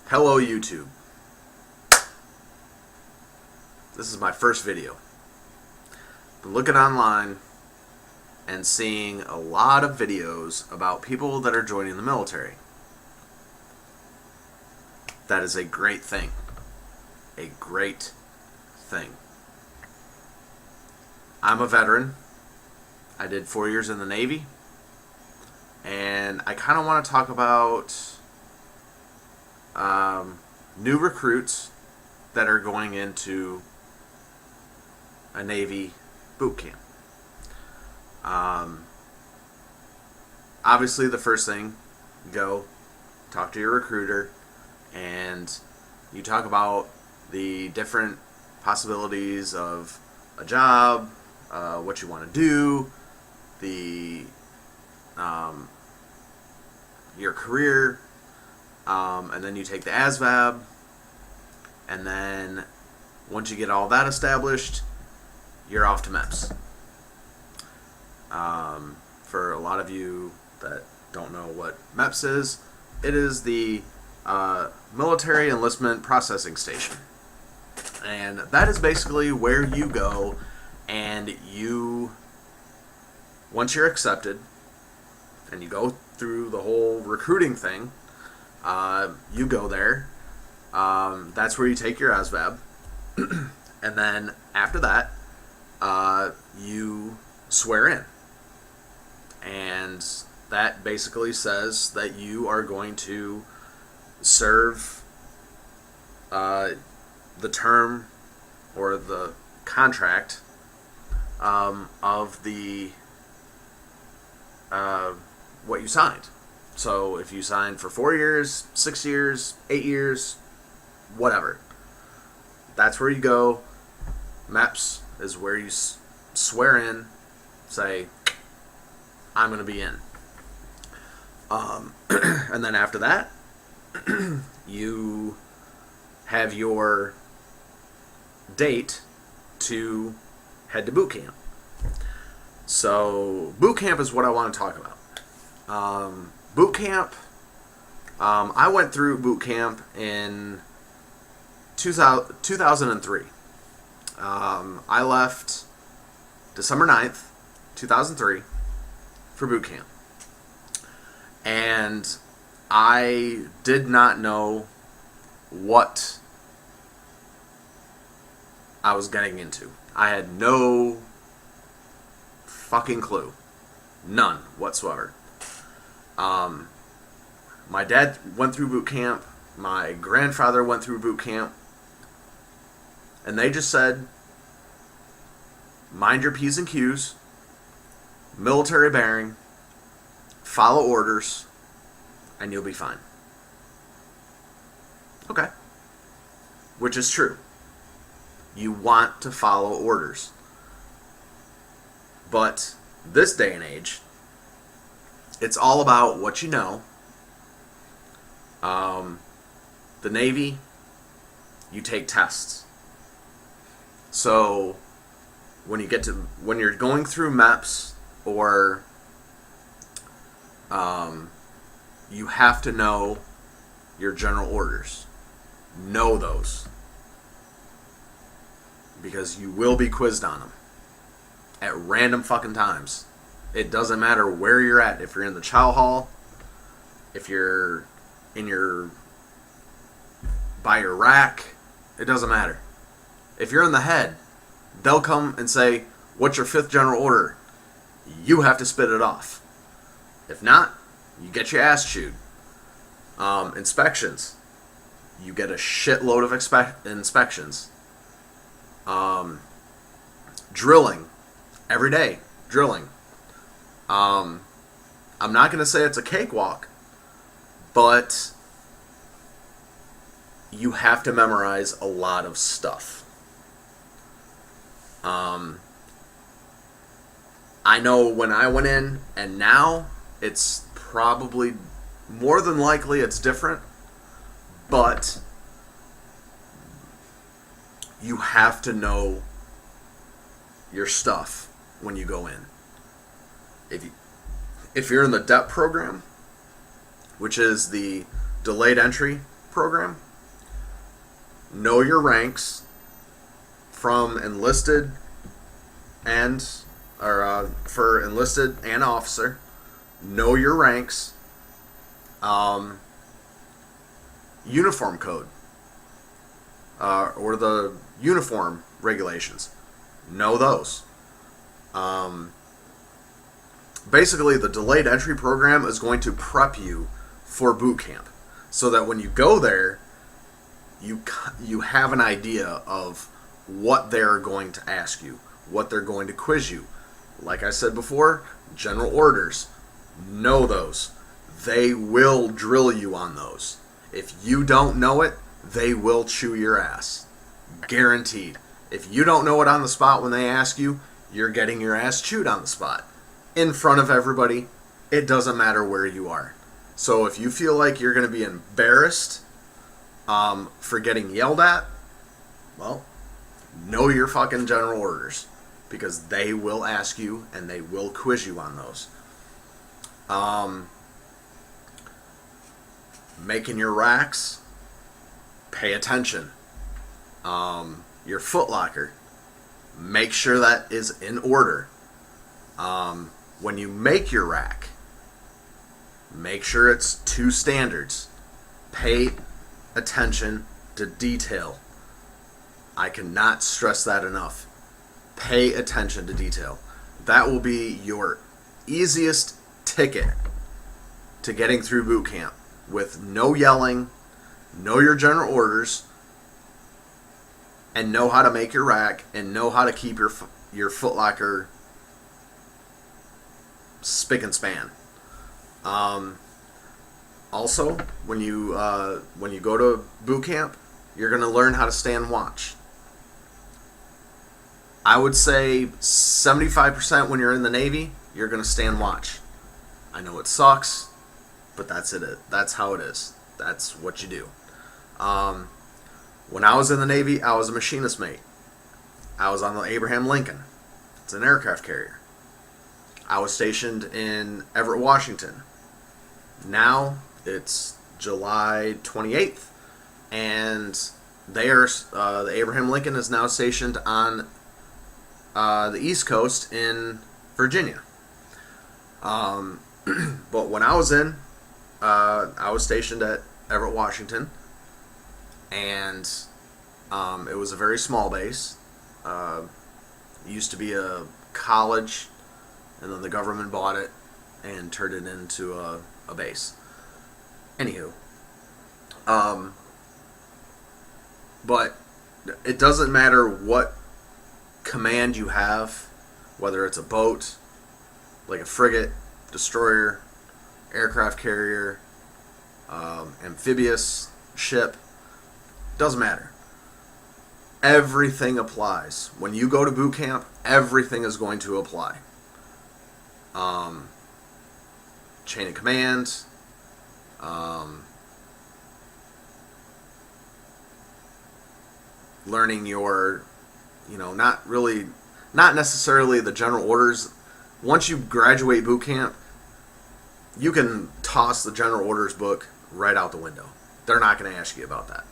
Hello YouTube. This is my first video. Been looking online and seeing a lot of videos about people that are joining the military. That is a great thing. A great thing. I'm a veteran. I did 4 years in the Navy. And I kind of want to talk about new recruits that are going into a Navy boot camp. Obviously, the first thing, go talk to your recruiter, and you talk about the different possibilities of a job, what you want to do, your career, and then you take the ASVAB, and then once you get all that established, you're off to MEPS. For a lot of you that don't know what MEPS is, it is the Military Enlistment Processing Station. And that is basically where you go and once you're accepted and you go through the whole recruiting thing, you go there. That's where you take your ASVAB. And then after that, you swear in. And that basically says that you are going to serve the term or the contract of the what you signed. So if you signed for 4 years, 6 years, 8 years, whatever, that's where you go. MEPS is where you swear in, say, I'm going to be in. And then after that, you have your date to head to boot camp. So boot camp is what I want to talk about. Boot camp, I went through boot camp in 2003. I left December 9th, 2003 for boot camp. And I did not know what I was getting into. I had no fucking clue. None whatsoever. My dad went through boot camp. My grandfather went through boot camp. And they just said, mind your P's and Q's, military bearing, follow orders, and you'll be fine. Okay. Which is true. You want to follow orders. But this day and age, it's all about what you know. The Navy, you take tests. So when you're going through MEPS, or you have to know your general orders. Know those, because you will be quizzed on them at random fucking times. It doesn't matter where you're at. If you're in the chow hall, if you're by your rack, it doesn't matter. If you're in the head, they'll come and say, what's your 5th general order? You have to spit it off. If not, you get your ass chewed. Inspections. You get a shitload of inspections. Drilling. Every day. Drilling. I'm not going to say it's a cakewalk, but you have to memorize a lot of stuff. I know when I went in, and now it's probably more than likely it's different, but you have to know your stuff when you go in. If you're in the DEP program, which is the delayed entry program, know your ranks from enlisted and for enlisted and officer. Know your ranks. Uniform code or the uniform regulations. Know those. Basically, the delayed entry program is going to prep you for boot camp, so that when you go there, you have an idea of what they're going to ask you, what they're going to quiz you. Like I said before, general orders. Know those. They will drill you on those. If you don't know it, they will chew your ass. Guaranteed. If you don't know it on the spot when they ask you, you're getting your ass chewed on the spot. In front of everybody, it doesn't matter where you are. So if you feel like you're going to be embarrassed for getting yelled at, well, know your fucking general orders, because they will ask you and they will quiz you on those. Making your racks, pay attention. Your footlocker, make sure that is in order. When you make your rack, make sure it's to standards. Pay attention to detail. I cannot stress that enough. Pay attention to detail. That will be your easiest ticket to getting through boot camp, with no yelling, know your general orders, and know how to make your rack, and know how to keep your footlocker spick and span. Also, when you go to boot camp, you're going to learn how to stand watch. I would say 75% when you're in the Navy, you're going to stand watch. I know it sucks, but that's it. That's how it is. That's what you do. When I was in the Navy, I was a machinist mate. I was on the Abraham Lincoln. It's an aircraft carrier. I was stationed in Everett, Washington. Now it's July 28th, and the Abraham Lincoln is now stationed on the East Coast in Virginia. But when I was I was stationed at Everett, Washington, and it was a very small base. It used to be a college, and then the government bought it and turned it into a base. Anywho, but it doesn't matter what command you have, whether it's a boat, like a frigate, destroyer, aircraft carrier, amphibious ship, doesn't matter. Everything applies. When you go to boot camp, everything is going to apply. Chain of command, learning your, not necessarily the general orders. Once you graduate boot camp, you can toss the general orders book right out the window. They're not going to ask you about that.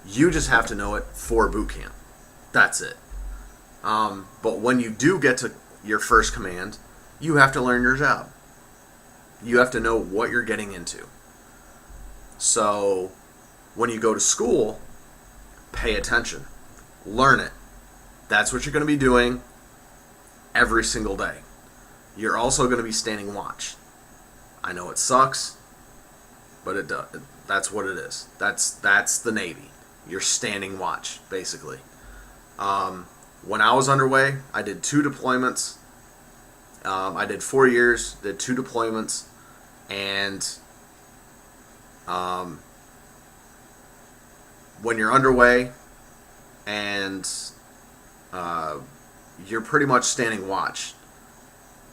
You just have to know it for boot camp. That's it. But when you do get to your first command, you have to learn your job. You have to know what you're getting into. So when you go to school, pay attention. Learn it. That's what you're going to be doing every single day. You're also going to be standing watch. I know it sucks, but it does. That's what it is. That's the Navy. You're standing watch, basically. When I was underway, I did 2 deployments. I did 4 years, did 2 deployments, and when you're underway and you're pretty much standing watch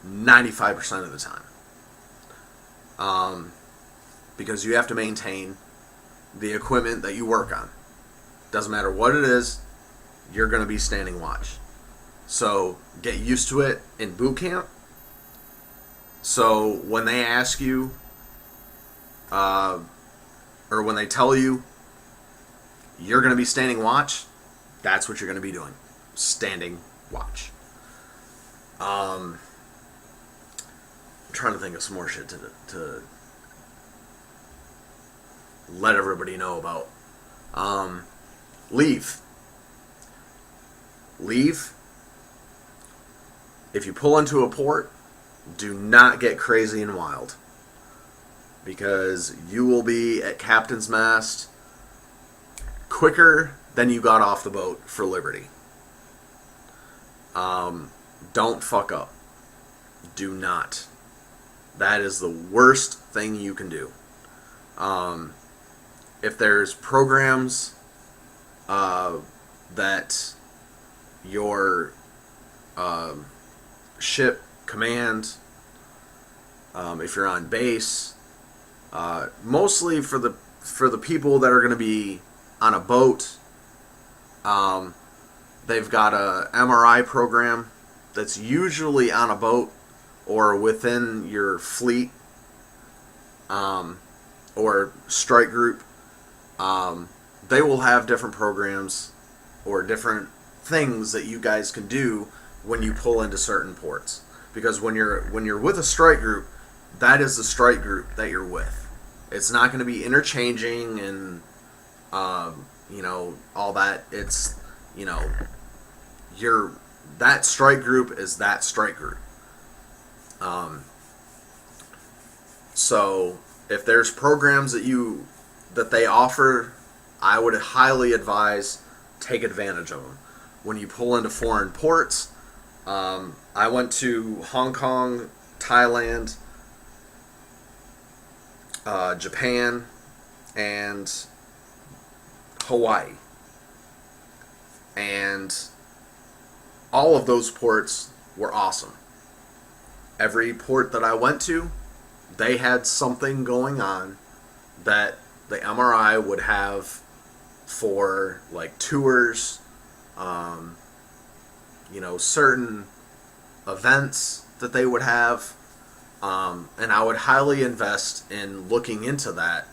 95% of the time, because you have to maintain the equipment that you work on. Doesn't matter what it is, you're going to be standing watch. So get used to it in boot camp. So when they ask you, or when they tell you you're going to be standing watch, that's what you're going to be doing. Standing watch. I'm trying to think of some more shit to let everybody know about. Leave. If you pull into a port, do not get crazy and wild, because you will be at captain's mast quicker than you got off the boat for liberty. Don't fuck up. Do not. That is the worst thing you can do. If there's programs that your ship command, if you're on base, mostly for the people that are going to be on a boat, they've got a MRI program that's usually on a boat or within your fleet, or strike group. They will have different programs or different things that you guys can do when you pull into certain ports. Because when you're with a strike group, that is the strike group that you're with. It's not going to be interchanging and all that. It's that strike group is that strike group. So if there's programs that they offer, I would highly advise take advantage of them. When you pull into foreign ports, I went to Hong Kong, Thailand, Japan, and Hawaii. And all of those ports were awesome. Every port that I went to, they had something going on that the MRI would have for like tours, certain events that they would have, and I would highly invest in looking into that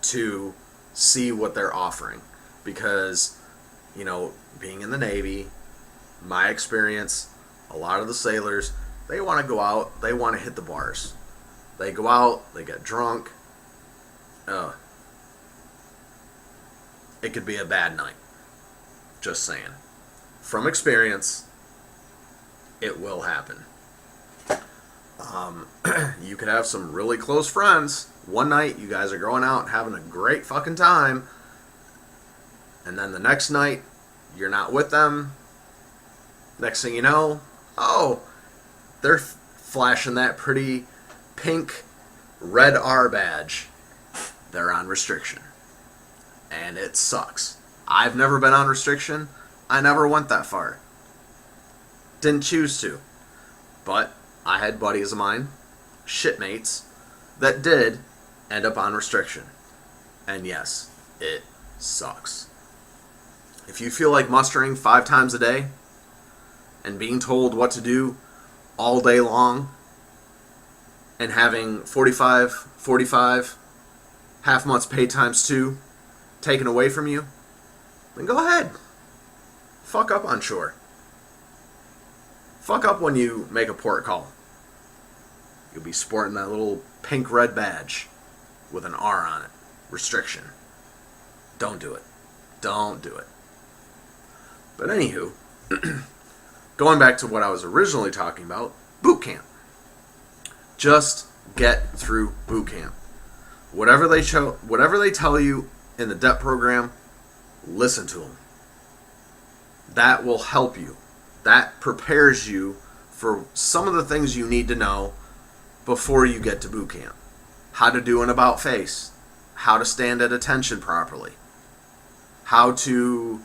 to see what they're offering, because being in the Navy, my experience, a lot of the sailors, they want to go out, they want to hit the bars. They go out, they get drunk. It could be a bad night. Just saying. From experience, it will happen. You could have some really close friends. One night, you guys are going out having a great fucking time. And then the next night, you're not with them. Next thing you know, they're flashing that pretty pink red R badge. They're on restriction. And it sucks. I've never been on restriction. I never went that far. Didn't choose to. But I had buddies of mine, shipmates, that did end up on restriction. And yes, it sucks. If you feel like mustering 5 times a day and being told what to do all day long and having 45, half months pay times 2 taken away from you, then go ahead. Fuck up on shore. Fuck up when you make a port call. You'll be sporting that little pink-red badge with an R on it. Restriction. Don't do it. Don't do it. But anywho, going back to what I was originally talking about, boot camp. Just get through boot camp. Whatever they tell you in the DEP program, listen to them. That will help you. That prepares you for some of the things you need to know before you get to boot camp. How to do an about face. How to stand at attention properly. How to...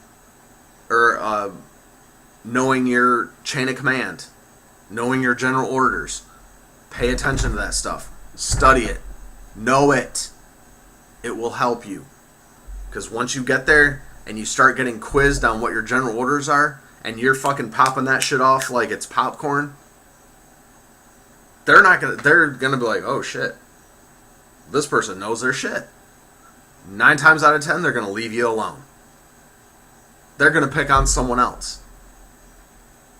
knowing your chain of command. Knowing your general orders. Pay attention to that stuff. Study it. Know it. It will help you. Because once you get there and you start getting quizzed on what your general orders are, and you're fucking popping that shit off like it's popcorn, they're gonna be like, oh shit, this person knows their shit. 9 times out of 10, they're gonna leave you alone. they're going to pick on someone else.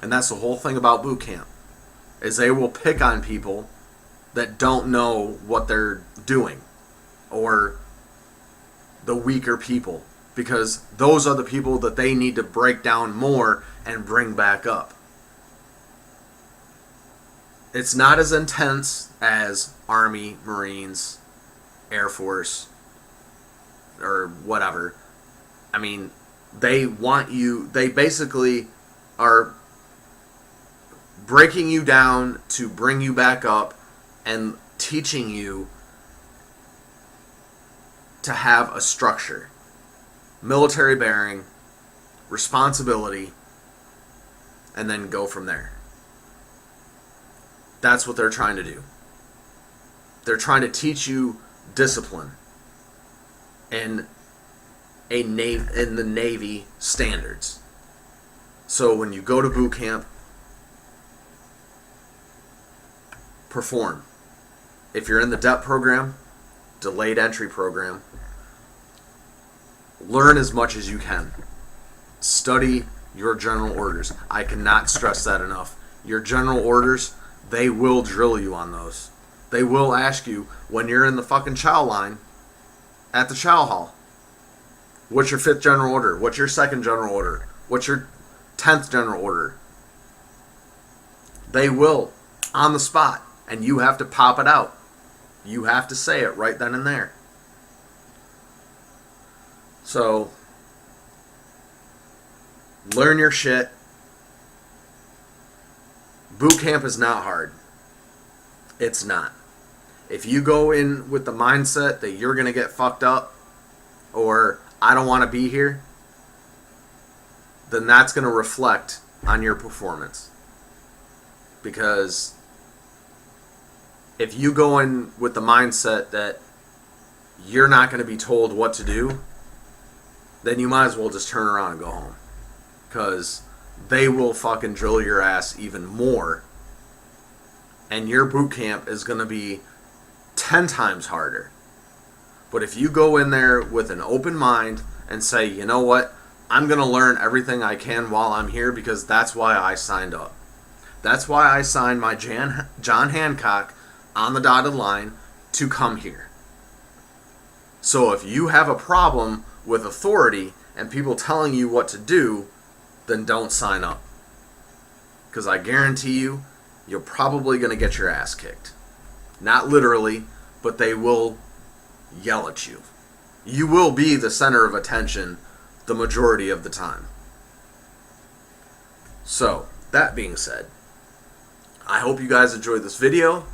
And that's the whole thing about boot camp, is they will pick on people that don't know what they're doing, or the weaker people, because those are the people that they need to break down more and bring back up. It's not as intense as Army, Marines, Air Force, or whatever. I mean, they basically are breaking you down to bring you back up and teaching you to have a structure, military bearing, responsibility, and then go from there. That's what they're trying to do. They're trying to teach you discipline in the Navy standards. So when you go to boot camp, perform. If you're in the DEP program, delayed entry program, learn as much as you can. Study your general orders. I cannot stress that enough. Your general orders, they will drill you on those. They will ask you when you're in the fucking chow line at the chow hall, what's your 5th general order? What's your 2nd general order? What's your 10th general order? They will, on the spot, and you have to pop it out. You have to say it right then and there. So, learn your shit. Boot camp is not hard. It's not. If you go in with the mindset that you're going to get fucked up, or I don't want to be here, then that's going to reflect on your performance. Because if you go in with the mindset that you're not going to be told what to do, then you might as well just turn around and go home. Because they will fucking drill your ass even more. And your boot camp is going to be 10 times harder. But if you go in there with an open mind and say, you know what, I'm going to learn everything I can while I'm here, because that's why I signed up. That's why I signed my John Hancock on the dotted line to come here. So if you have a problem with authority and people telling you what to do, then don't sign up. Because I guarantee you, you're probably going to get your ass kicked. Not literally, but they will yell at you. You will be the center of attention the majority of the time. So, that being said, I hope you guys enjoyed this video.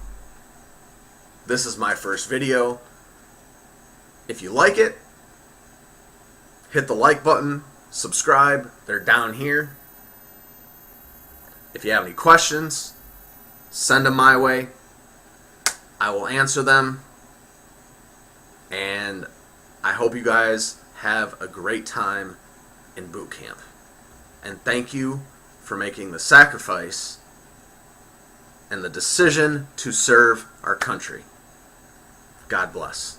This is my first video. If you like it, hit the like button, subscribe, they're down here. If you have any questions, send them my way. I will answer them. And I hope you guys have a great time in boot camp. And thank you for making the sacrifice and the decision to serve our country. God bless.